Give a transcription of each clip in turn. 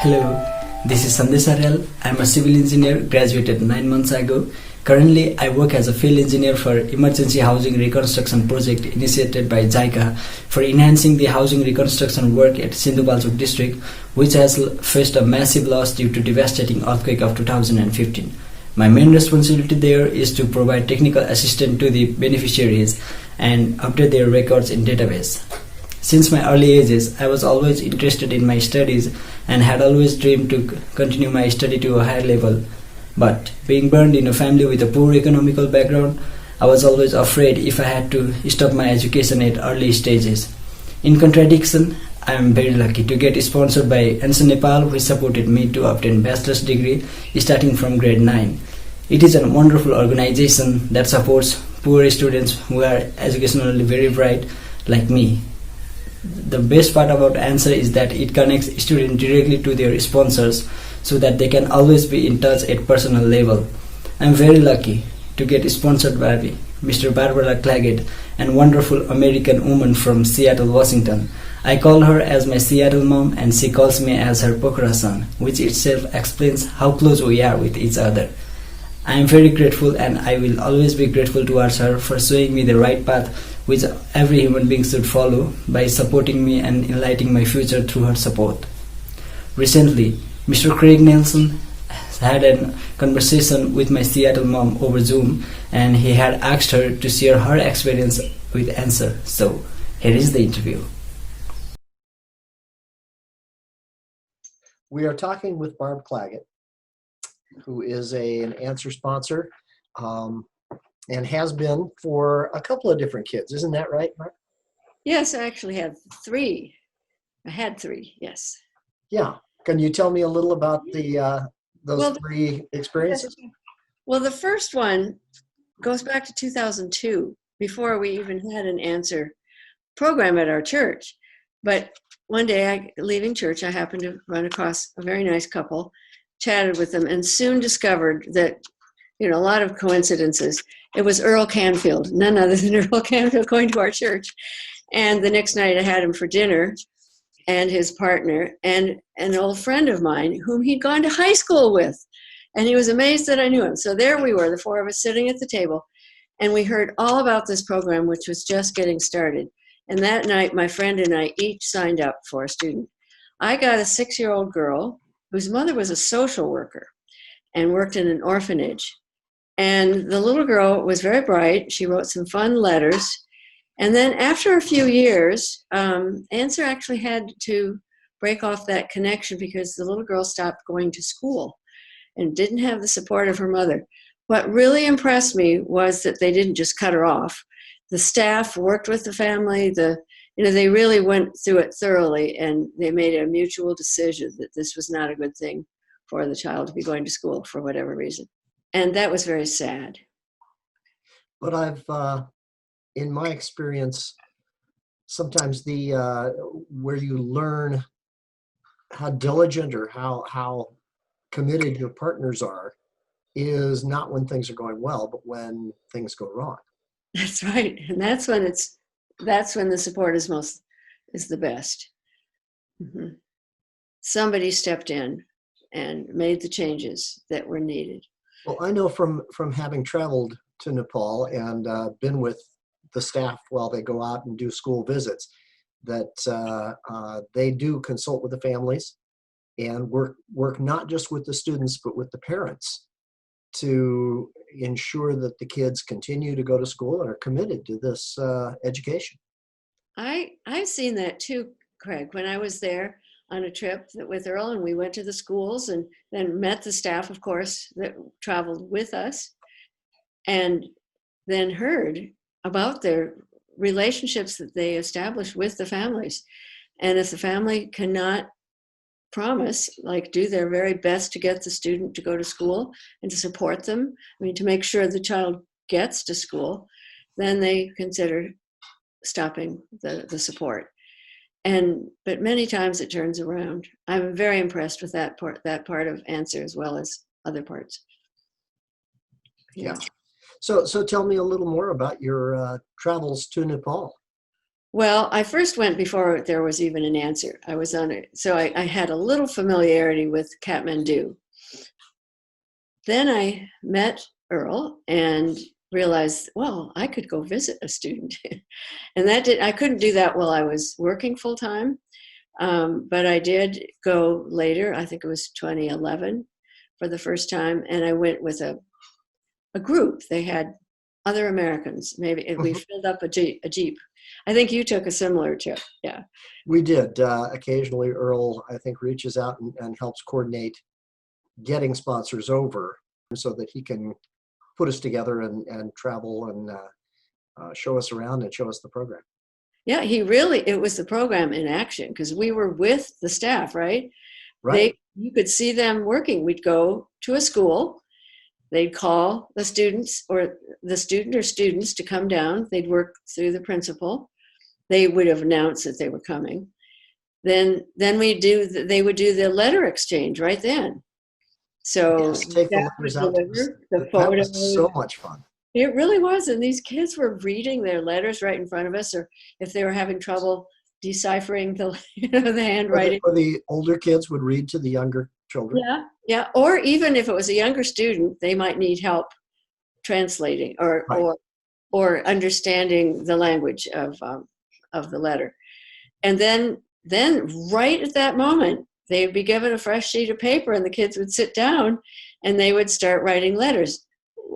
Hello, this is Sandesh Aryal. I'm a civil engineer, graduated 9 months ago. Currently, I work as a field engineer for emergency housing reconstruction project initiated by JICA for enhancing the housing reconstruction work at Sindhupalchok district, which has faced a massive loss due to devastating earthquake of 2015. My main responsibility there is to provide technical assistance to the beneficiaries and update their records in database. Since my early ages, I was always interested in my studies and had always dreamed to continue my study to a higher level. But being born in a family with a poor economical background, I was always afraid if I had to stop my education at early stages. In contradiction, I am very lucky to get sponsored by ANSWER-Nepal, which supported me to obtain bachelor's degree starting from grade 9. It is a wonderful organization that supports poor students who are educationally very bright like me. The best part about ANSWER is that it connects students directly to their sponsors so that they can always be in touch at personal level. I am very lucky to get sponsored by Mr. Barb Clagett, a wonderful American woman from Seattle, Washington. I call her as my Seattle mom and she calls me as her Pokhara son, which itself explains how close we are with each other. I am very grateful and I will always be grateful towards her for showing me the right path which every human being should follow by supporting me and enlightening my future through her support. Recently, Mr. Craig Nelson had a conversation with my Seattle mom over Zoom and he had asked her to share her experience with ANSWER. So, here is the interview. We are talking with Barb Clagett, who is an ANSWER sponsor and has been for a couple of different kids. Isn't that right, Barb? Yes, I actually have three. I had three, yes. Yeah. Can you tell me a little about those three experiences? Well, the first one goes back to 2002, before we even had an ANSWER program at our church. But one day, leaving church, I happened to run across a very nice couple, chatted with them, and soon discovered that, a lot of coincidences. It was Earl Canfield, none other than Earl Canfield going to our church. And the next night I had him for dinner and his partner and an old friend of mine whom he'd gone to high school with. And he was amazed that I knew him. So there we were, the four of us sitting at the table, and we heard all about this program, which was just getting started. And that night, my friend and I each signed up for a student. I got a 6-year-old girl whose mother was a social worker and worked in an orphanage. And the little girl was very bright. She wrote some fun letters. And then after a few years, ANSWER actually had to break off that connection because the little girl stopped going to school and didn't have the support of her mother. What really impressed me was that they didn't just cut her off. The staff worked with the family. They really went through it thoroughly, and they made a mutual decision that this was not a good thing for the child to be going to school for whatever reason. And that was very sad. But I've, in my experience, sometimes where you learn how diligent or how committed your partners are is not when things are going well, but when things go wrong. That's right. And that's when the support is the best. Mm-hmm. Somebody stepped in and made the changes that were needed. Well, I know from having traveled to Nepal and been with the staff while they go out and do school visits, that they do consult with the families and work not just with the students, but with the parents to ensure that the kids continue to go to school and are committed to this education. I've seen that too, Craig. When I was there on a trip with Earl, and we went to the schools and then met the staff, of course, that traveled with us, and then heard about their relationships that they established with the families. And if the family cannot promise, do their very best to get the student to go to school and to support them, to make sure the child gets to school, then they consider stopping the support. But many times it turns around. I'm very impressed with that part of ANSWER as well as other parts. Yeah. So tell me a little more about your travels to Nepal. Well, I first went before there was even an answer. I was on it. So I had a little familiarity with Kathmandu. Then I met Earl and realized, well, I could go visit a student. And I couldn't do that while I was working full time. But I did go later. I think it was 2011 for the first time. And I went with a group. They had other Americans. Maybe we filled up a Jeep. I think you took a similar trip. Yeah. We did. Occasionally, Earl, I think, reaches out and helps coordinate getting sponsors over so that he can put us together and travel and show us around and show us the program. Yeah, it was the program in action because we were with the staff, right? Right. You could see them working. We'd go to a school. They'd call the students or the student or students to come down. They'd work through the principal. They would have announced that they were coming. Then they would do the letter exchange right then. So yes, take the letters out. The that was so much fun. It really was. And these kids were reading their letters right in front of us, or if they were having trouble deciphering the handwriting. Or the older kids would read to the younger children. Yeah. Or even if it was a younger student, they might need help translating or understanding the language of the letter. And then right at that moment, they would be given a fresh sheet of paper and the kids would sit down and they would start writing letters.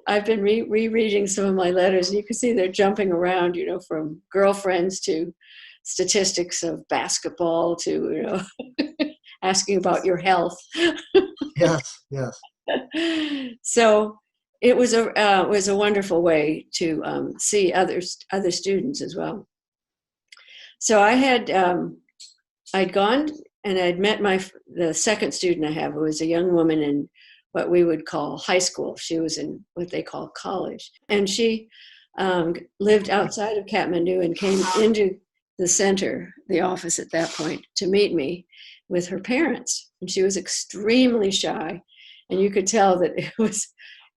I've been rereading some of my letters and you can see they're jumping around, from girlfriends to statistics of basketball to, asking about your health. Yes. So it was a wonderful way to see other students as well. So I'd gone and I'd met the second student I have, who was a young woman in what we would call high school. She was in what they call college. And she lived outside of Kathmandu and came into the center, the office at that point, to meet me with her parents. And she was extremely shy. And you could tell that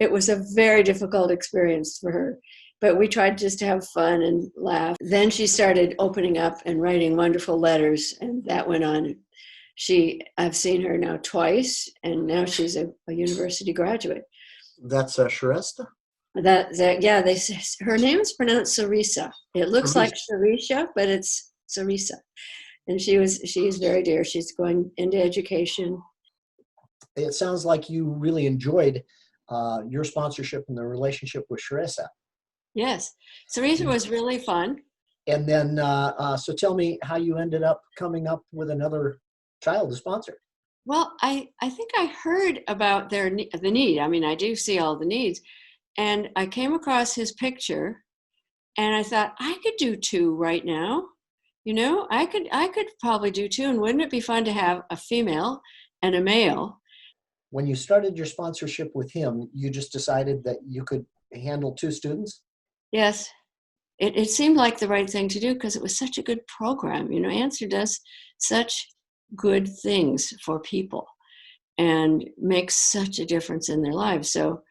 it was a very difficult experience for her. But we tried just to have fun and laugh. Then she started opening up and writing wonderful letters, and that went on. I've seen her now twice, and now she's a university graduate. That's Sharesta? Her name is pronounced Sarisa. It looks like Sharisha, but it's Sarisa. And she's very dear. She's going into education. It sounds like you really enjoyed your sponsorship and the relationship with Sharesa. Yes, Sarisa was really fun. And then, so tell me how you ended up coming up with another child to sponsor. Well, I think I heard about the need. I mean, I do see all the needs. And I came across his picture and I thought, I could do 2 right now. I could probably do 2. And wouldn't it be fun to have a female and a male? When you started your sponsorship with him, you just decided that you could handle 2 students? Yes. It seemed like the right thing to do because it was such a good program. ANSWER does such good things for people and makes such a difference in their lives. So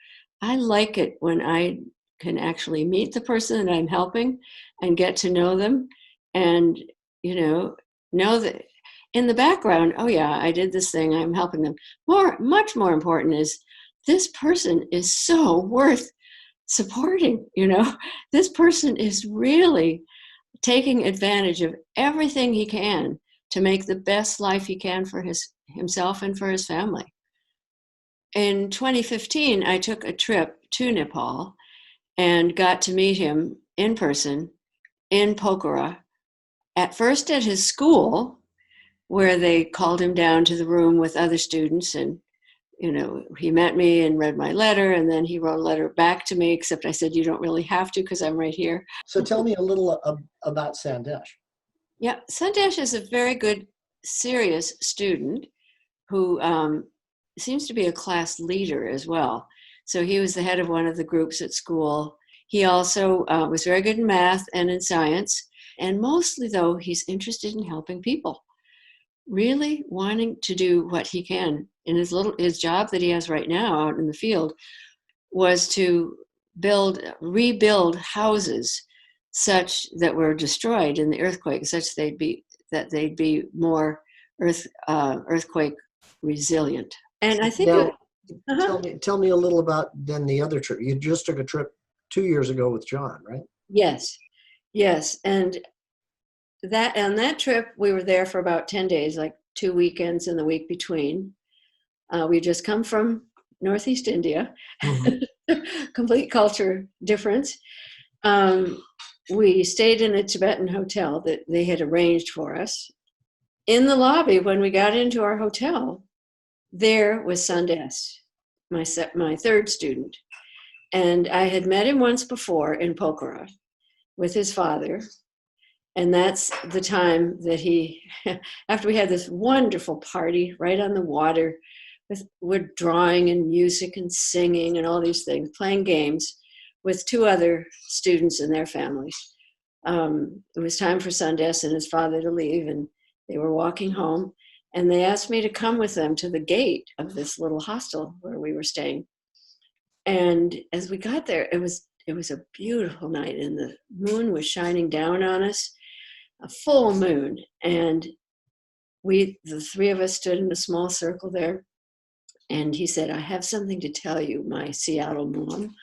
I like it when I can actually meet the person that I'm helping and get to know them and, know that in the background, oh yeah, I did this thing, I'm helping them. Much more important is this person is so worth supporting, This person is really taking advantage of everything he can to make the best life he can for himself and for his family. In 2015, I took a trip to Nepal and got to meet him in person in Pokhara, at first at his school, where they called him down to the room with other students and he met me and read my letter, and then he wrote a letter back to me, except I said, you don't really have to because I'm right here. So tell me a little about Sandesh. Yeah, Sandesh is a very good, serious student who seems to be a class leader as well. So he was the head of one of the groups at school. He also was very good in math and in science. And mostly, though, he's interested in helping people, really wanting to do what he can. In his job that he has right now out in the field was to rebuild houses such that were destroyed in the earthquake, such that they'd be more earthquake resilient. And I think Now, uh-huh. tell me a little about then the other trip. You just took a trip 2 years ago with John, right? Yes, yes, and that on that trip we were there for about 10 days, like 2 weekends and the week between. We just come from Northeast India, Mhm. complete culture difference. We stayed in a Tibetan hotel that they had arranged for us. In the lobby, when we got into our hotel, there was Sandes, my third student. And I had met him once before in Pokhara with his father. And that's the time that he, after we had this wonderful party right on the water, with drawing and music and singing and all these things, playing games with two other students and their families. It was time for Sandes and his father to leave, and they were walking home, and they asked me to come with them to the gate of this little hostel where we were staying. And as we got there, it was a beautiful night, and the moon was shining down on us, a full moon, and the three of us stood in a small circle there. And he said, "I have something to tell you, my Seattle mom."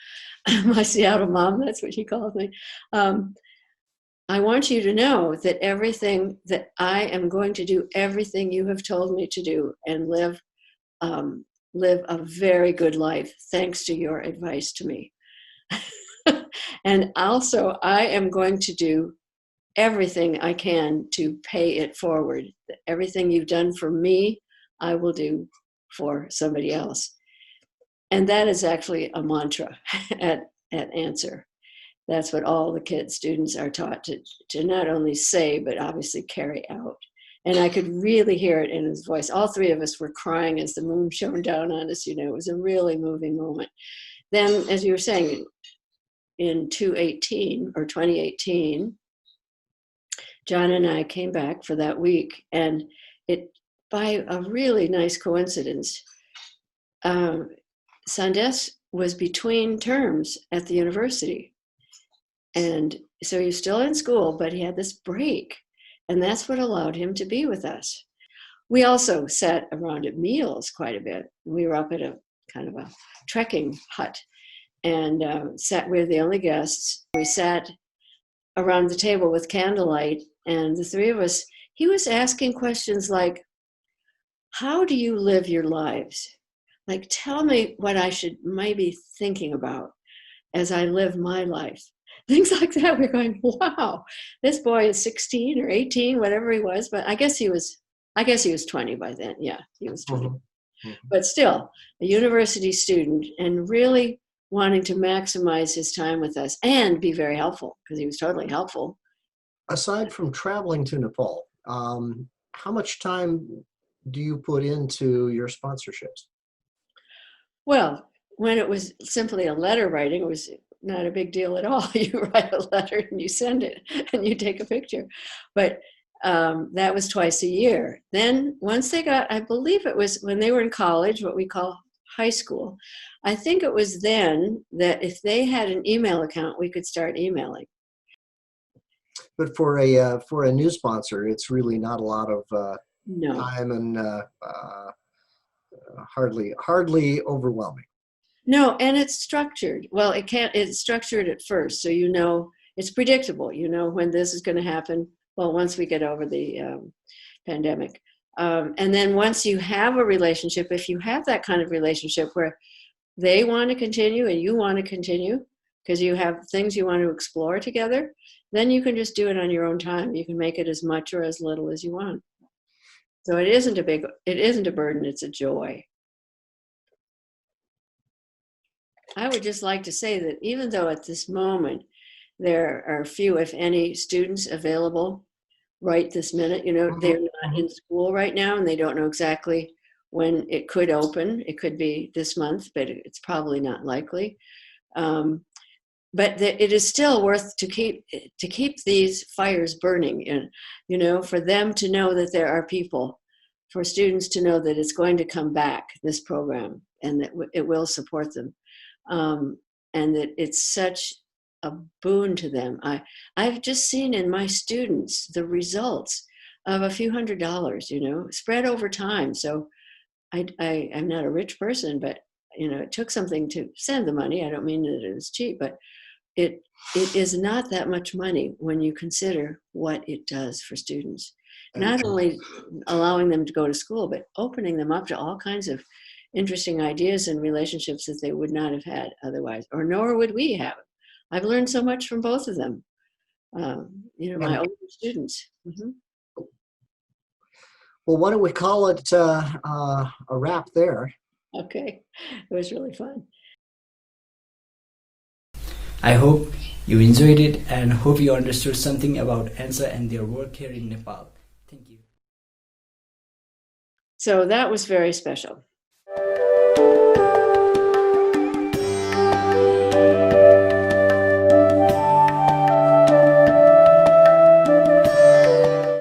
My Seattle mom, that's what he called me. I want you to know that I am going to do everything you have told me to do and live a very good life thanks to your advice to me. And also, I am going to do everything I can to pay it forward. Everything you've done for me, I will do for somebody else. And that is actually a mantra at ANSWER. That's what all the students are taught to not only say, but obviously carry out. And I could really hear it in his voice. All three of us were crying as the moon shone down on us. It was a really moving moment. Then, as you were saying, in 2018, John and I came back for that week, and by a really nice coincidence, Sandes was between terms at the university. And so he was still in school, but he had this break, and that's what allowed him to be with us. We also sat around at meals quite a bit. We were up at a kind of a trekking hut, and we were the only guests. We sat around the table with candlelight, and the three of us, he was asking questions like, how do you live your lives? Like, tell me what I should maybe thinking about as I live my life. Things like that. We're going, wow, this boy is 16 or 18, whatever he was, but I guess he was 20 by then. Yeah, he was 20. Mm-hmm. But still, a university student, and really wanting to maximize his time with us and be very helpful, because he was totally helpful. Aside from traveling to Nepal, how much time do you put into your sponsorships? Well, when it was simply a letter writing, it was not a big deal at all. You write a letter and you send it and you take a picture. But that was twice a year. Then once they got, I believe it was when they were in college, what we call high school, I think it was then that if they had an email account, we could start emailing. But for a new sponsor, it's really not a lot of time and hardly overwhelming. No, and it's structured. Well, it's structured at first, so it's predictable. When this is going to happen. Well, once we get over the pandemic, and then once you have a relationship, if you have that kind of relationship where they want to continue and you want to continue because you have things you want to explore together, then you can just do it on your own time. You can make it as much or as little as you want. So it isn't a burden, it's a joy. I would just like to say that even though at this moment there are few, if any, students available right this minute, they're not in school right now and they don't know exactly when it could open. It could be this month, but it's probably not likely. But it is still worth to keep these fires burning, and for them to know that there are people, for students to know that it's going to come back, this program, and that it will support them, and that it's such a boon to them. I've just seen in my students the results of a few $100s, you know, spread over time. So I'm not a rich person, but you know, it took something to send the money. I don't mean that it was cheap, but it is not that much money when you consider what it does for students. Not only allowing them to go to school, but opening them up to all kinds of interesting ideas and relationships that they would not have had otherwise, or nor would we have. I've learned so much from both of them. You know, my older students. Well, why don't we call it a wrap there? Okay, it was really fun. I hope you enjoyed it and hope you understood something about ANSWER and their work here in Nepal. Thank you. So that was very special.